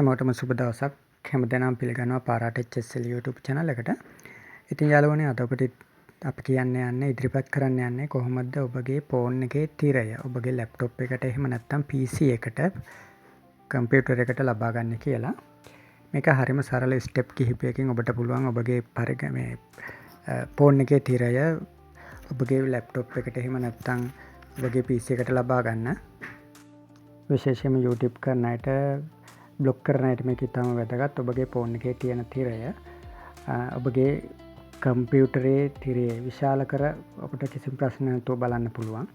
හැමෝටම සුබ දවසක්. හැමදෙනාම පිළිගන්නවා පාරාට HSL YouTube channel එකට. ඉතින් යාළුවනේ අද අපි ඉදිරිපත් කරන්න යන්නේ කොහොමද ඔබගේ ෆෝන් එකේ තිරය ඔබගේ ලැප්ටොප් එකට එහෙම නැත්නම් PC එකට කම්පියුටර් එකට ලබා ගන්න කියලා. මේක හරිම සරල ස්ටෙප් කිහිපයකින් ඔබට පුළුවන් ඔබගේ ෆෝන් එකේ තිරය ඔබගේ ලැප්ටොප් එකට එහෙම නැත්නම් ඔබගේ PC එකට ලබා ගන්න. විශේෂයෙන්ම YouTube කරන අයට බ්ලොග් කරන අයට මේක ඉතාම වැදගත්. ඔබගේ ෆෝන් එකේ තියෙන තිරය ඔබගේ කම්පියුටරේ තිරේ විශාල කර ඔබට කිසිම ප්‍රශ්නයක් නැතුව බලන්න පුළුවන්.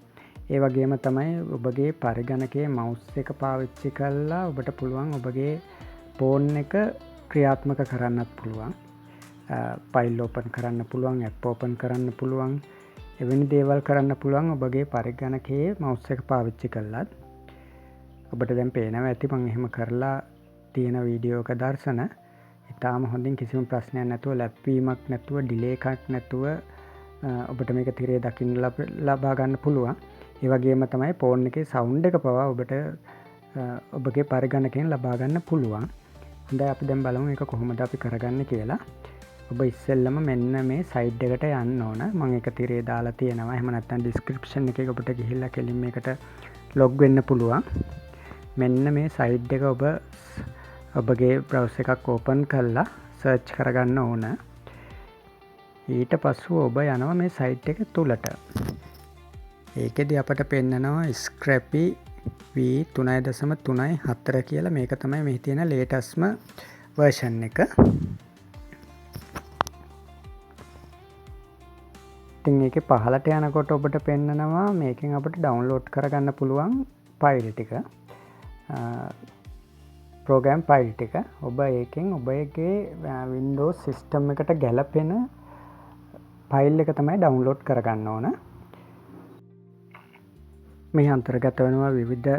ඒ වගේම තමයි ඔබගේ පරිගණකයේ මවුස් එක පාවිච්චි කරලා ඔබට පුළුවන් ඔබගේ ෆෝන් එක ක්‍රියාත්මක කරන්නත් පුළුවන්. ෆයිල් ඕපන් කරන්න පුළුවන්, ඇප් ඕපන් කරන්න පුළුවන්. එවැනි දේවල් කරන්න පුළුවන් ඔබගේ පරිගණකයේ මවුස් එක පාවිච්චි කරලත්. ඔබට දැන් පේනවා ඇති මම එහෙම කරලා තියෙන වීඩියෝ එක දර්ශන ඉතාම හොඳින් කිසිම ප්‍රශ්නයක් නැතුව ලැබ්වීමක් නැතුව ඩිලේ එකක් නැතුව ඔබට මේක තිරේ දකින්න ලබා ගන්න පුළුවන්. ඒ වගේම තමයි ෆෝන් එකේ සවුන්ඩ් එක පවා ඔබට ඔබගේ පරිගණකයෙන් ලබා ගන්න පුළුවන්. හොඳයි අපි දැන් බලමු මේක කොහොමද අපි කරගන්නේ කියලා. ඔබ ඉස්සෙල්ලම මෙන්න මේ සයිට් එකට යන්න ඕන. මම ඒක තිරේ දාලා තියෙනවා. එහෙම නැත්නම් ඩිස්ක්‍රිප්ෂන් එකේ ඔබට ගිහිල්ලා කෙලින් මේකට ලොග් වෙන්න පුළුවන්. මෙන්න මේ සයිට් එක ඔබගේ බ්‍රවුස් එකක් ඕපන් කරලා සර්ච් කරගන්න ඕන. ඊට පස්සෙ ඔබ යනවා මේ සයිට් එක තුලට. ඒකෙදි අපට පෙන්නනවා Scrappy v3.3.4 කියලා. මේක තමයි මේ තියෙන ලේටස්ට්ම version එක. ඉතින් ඒකේ පහළට යනකොට ඔබට පෙන්නනවා මේකෙන් අපිට ඩවුන්ලෝඩ් කරගන්න පුළුවන් ෆයිල් ටික. ප්‍රෝග්‍රෑම් ෆයිල් ටික ඔබ ඒකෙන් ඔබගේ Windows සිස්ටම් එකට ගැලපෙන ෆයිල් එක තමයි ඩවුන්ලෝඩ් කරගන්න ඕන. මේ අන්තර්ගත වෙනවා විවිධ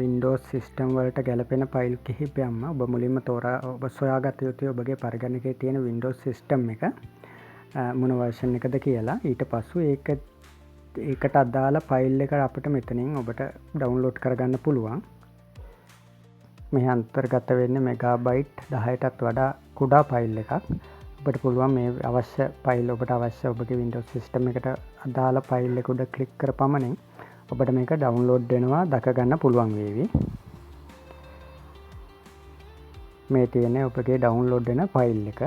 Windows සිස්ටම් වලට ගැලපෙන ෆයිල් කිහිපයක්ම. ඔබ මුලින්ම ඔබ සොයාගත යුතුයි ඔබගේ පරිගණකයේ තියෙන Windows සිස්ටම් එක මොන version එකද කියලා. ඊට පස්සෙ ඒකට අදාළ ෆයිල් එක අපිට මෙතනින් ඔබට ඩවුන්ලෝඩ් කරගන්න පුළුවන්. මේ අන්තර්ගත වෙන්නේ මෙගාබයිට් 10ටත් වඩා කුඩා ෆයිල් එකක්. ඔබට පුළුවන් මේ අවශ්‍ය ෆයිල් ඔබට අවශ්‍ය ඔබගේ Windows සිස්ටම් එකට අදාළ ෆයිල් එක උඩ ක්ලික් කර පමණින් ඔබට මේක ඩවුන්ලෝඩ් වෙනවා දක ගන්න පුළුවන් වේවි. මේ තියෙන්නේ ඔබගේ ඩවුන්ලෝඩ් වෙන ෆයිල් එක.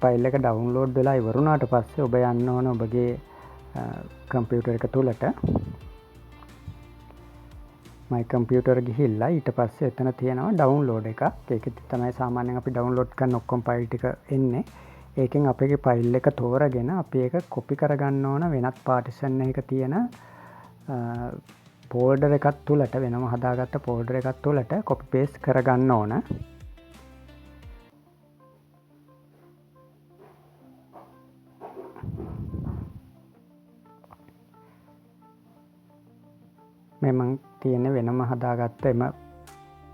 ෆයිල් එක ඩවුන්ලෝඩ් වෙලා ඉවරුණාට පස්සේ ඔබ යන්න ඕන ඔබගේ කම්පියුටර් එක තුලට. මයි කම්පියුටර් ගිහිල්ලා ඊට පස්සේ එතන තියෙනවා ඩවුන්ලෝඩ් එකක්. ඒකෙත් තමයි සාමාන්‍යයෙන් අපි ඩවුන්ලෝඩ් කරන ඔක්කොම ෆයිල් ටික එන්නේ. ඒකෙන් අපේ ෆයිල් එක තෝරගෙන අපි ඒක කොපි කරගන්න ඕන වෙනත් පාටිෂන් එකක තියෙන ෆෝල්ඩර් එකක් තුලට, වෙනම හදාගත්ත ෆෝල්ඩර් එකක් තුලට කොපි පේස්ට් කරගන්න ඕන. මේ මං තියෙන්නේ වෙනම හදාගත්ත එම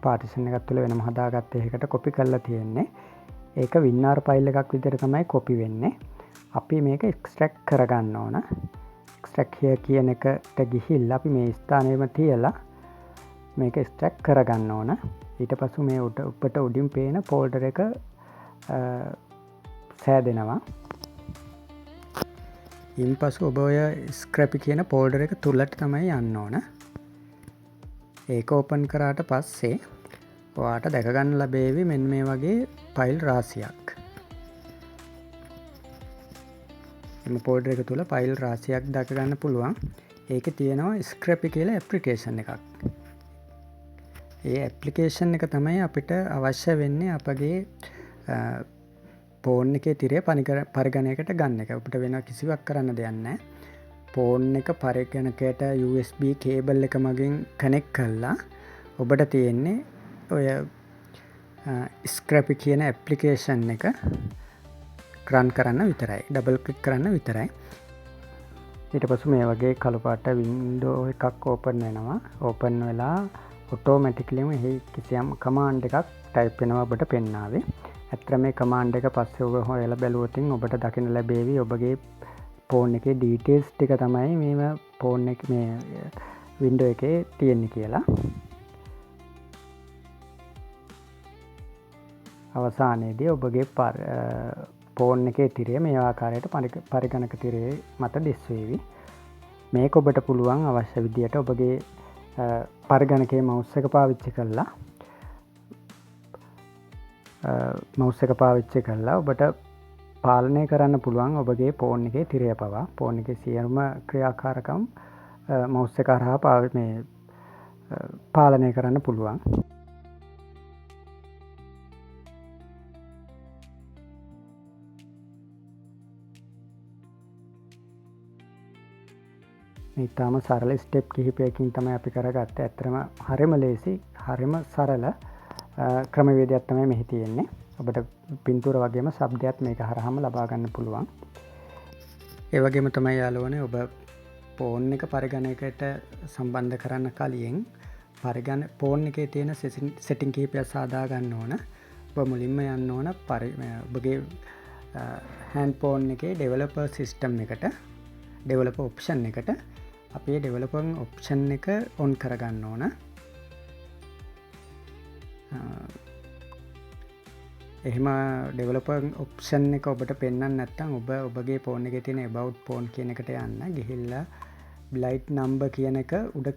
පාටිෂන් එකක් තුළ වෙනම හදාගත්ත එකකට කොපි කරලා තියෙන්නේ. ඒක WinRAR ෆයිල් එකක් විදිහට තමයි කොපි වෙන්නේ. අපි මේක එක්ස්ට්‍රැක්ට් කරගන්න ඕන. එක්ස්ට්‍රැක්ට් here කියන එකට ගිහිල්ලා අපි මේ ස්ථානෙම තියලා මේක එක්ස්ට්‍රැක්ට් කරගන්න ඕන. ඊට පස්සේ මේ උඩට උඩින් පේන ෆෝල්ඩර් එක සෑදෙනවා. ඉන්පසු ඔබ ඔය Scrappy කියන ෆෝල්ඩර් එක තුලට තමයි යන්න ඕන. ඒක ඕපන් කරාට පස්සේ ඔයාට දැක ගන්න ලැබෙවි මෙන්න මේ වගේ ෆයිල් රාශියක්. මේ ෆෝල්ඩර් එක තුල ෆයිල් රාශියක් දැක ගන්න පුළුවන්. ඒකේ තියෙනවා Scrappy කියලා ඇප්ලිකේෂන් එකක්. ඒ ඇප්ලිකේෂන් එක තමයි අපිට අවශ්‍ය වෙන්නේ අපගේ ෆෝන් එකේ තිරය පරිගණකයට ගන්න එක. අපිට වෙන කිසිවක් කරන්න දෙයක් නැහැ. ෆෝන් එක පරිගණකයට USB කේබල් එක මගින් කනෙක්ට් කරලා ඔබට තියෙන්නේ ඔය Scrappy කියන ඇප්ලිකේෂන් එක රන් කරන්න විතරයි. ඩබල් ක්ලික් කරන්න විතරයි. ඊට පස්සේ මේ වගේ කළු පාට වින්ඩෝ එකක් ඕපන් වෙනවා. ඕපන් වෙලා ඔටෝමැටිකලිම එහි කිසියම් කමාන්ඩ් එකක් ටයිප් වෙනවා ඔබට පෙන්නාවේ. ඇත්තට මේ කමාන්ඩ් එක පස්සේ ඔබ හොයලා බැලුවොත් ඔබට දකින්න ලැබෙවි ඔබගේ ෆෝන් එකේ ඩීටේල්ස් ටික තමයි මේ ෆෝන් එක මේ වින්ඩෝ එකේ තියෙන්නේ කියලා. අවසානයේදී ඔබගේ ෆෝන් එකේ තිරය මේ ආකාරයට පරිගණක තිරය මත දිස්වේවි. මේක ඔබට පුළුවන් අවශ්‍ය විදියට ඔබගේ පරිගණකයේ මවුස් එක පාවිච්චි කරලා ඔබට පාලනය කරන්න පුළුවන් ඔබගේ ෆෝන් එකේ තිරය පවා. ෆෝන් එකේ සියලුම ක්‍රියාකාරකම් මවුස් එක හරහා පාලනය කරන්න පුළුවන්. ඉතාම සරල ස්ටෙප් කිහිපයකින් තමයි අපි කරගත්තේ. ඇත්තටම හරිම ලේසි, හරිම සරල ක්‍රමවේදයක් තමයි මෙහි තියෙන්නේ. ඔබට පින්තූර වගේම ශබ්දයක් මේක හරහාම ලබා ගන්න පුළුවන්. ඒ වගේම තමයි යාළුවනේ ඔබ ෆෝන් එක පරිගණකයට සම්බන්ධ කරන්න කලින් ෆෝන් එකේ තියෙන සෙටින් කිහිපයක් සාදා ගන්න ඕන. ඔබ මුලින්ම යන්න ඕන ඔබගේ හෑන්ඩ් ෆෝන් එකේ ඩෙවලොපර් සිස්ටම් එකට, ඩෙවලොපර් ඔප්ෂන් එකට අපේ ඩෙවලොපර් ඔප්ෂන් එක ඔන් කරගන්න ඕන. එහෙම ඩෙවලොපර් ඔප්ෂන් එක ඔබට පෙන්වන්න නැත්නම් ඔබගේ ෆෝන් එකේ තියෙන about phone කියන එකට යන්න ගිහිල්ලා බ්ලයිට් නම්බර් කියන එක උඩ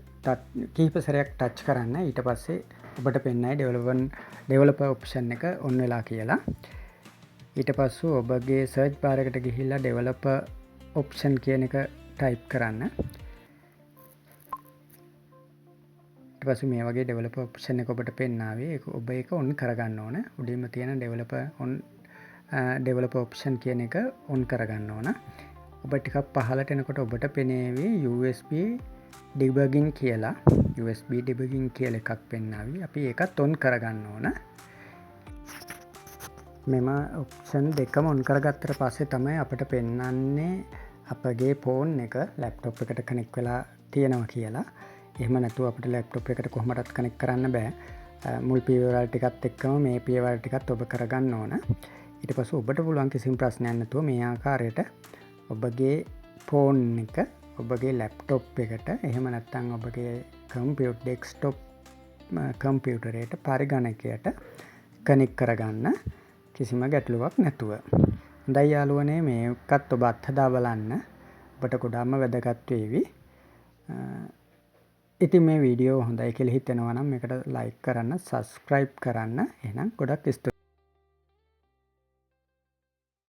කීප සැරයක් ටච් කරන්න. ඊට පස්සේ ඔබට පෙන්නයි ඩෙවලොපර් ඔප්ෂන් එක ඔන් වෙලා කියලා. ඊට පස්සෙ ඔබගේ සර්ච් බාර් එකට ගිහිල්ලා ඩෙවලොපර් ඔප්ෂන් කියන එක ටයිප් කරන්න. ඊට පස්සේ මේ වගේ ඩෙවලොපර් ඔප්ෂන් එක ඔබට පෙන්නාවේ. ඔබ ඒක ඔන් කරගන්න ඕන. උඩින්ම තියෙන ඩෙවලොපර් ඔප්ෂන් කියන එක ඔන් කරගන්න ඕන. ඔබ ටිකක් පහළට එනකොට ඔබට පෙනේවි USB debugging කියලා. USB debugging කියලා එකක් පෙන්නාවි. අපි ඒකත් ඔන් කරගන්න ඕන. මෙම ඔප්ෂන් දෙකම ඔන් කරගත්තට පස්සේ තමයි අපට පෙන්වන්නේ අපගේ ෆෝන් එක ලැප්ටොප් එකට කනෙක්ට් වෙලා තියෙනවා කියලා. එහෙම නැතුව අපිට ලැප්ටොප් එකට කොහොමදත් කනෙක්ට් කරන්න බෑ. මුල් පියවර ටිකත් එක්කම මේ පියවර ටිකත් ඔබ කරගන්න ඕන. ඊට පස්සේ ඔබට පුළුවන් කිසිම ප්‍රශ්නයක් නැතුව මේ ආකාරයට ඔබගේ ෆෝන් එක ඔබගේ ලැප්ටොප් එකට, එහෙම නැත්නම් ඔබගේ කම්පියුටර් ඩෙස්ක්ටොප් කම්පියුටරයට පරිගණකයට කනෙක්ට් කරගන්න කිසිම ගැටලුවක් නැතුව. හොඳයි යාළුවනේ, මේකත් ඔබ අත්හදා බලන්න. ඔබට ගොඩාක්ම වැදගත් වේවි. ඉතින් මේ වීඩියෝ හොඳයි කියලා හිතෙනවා නම් මේකට ලයික් කරන්න, සබ්ස්ක්‍රයිබ් කරන්න. එහෙනම් ගොඩක් ස්තුතියි.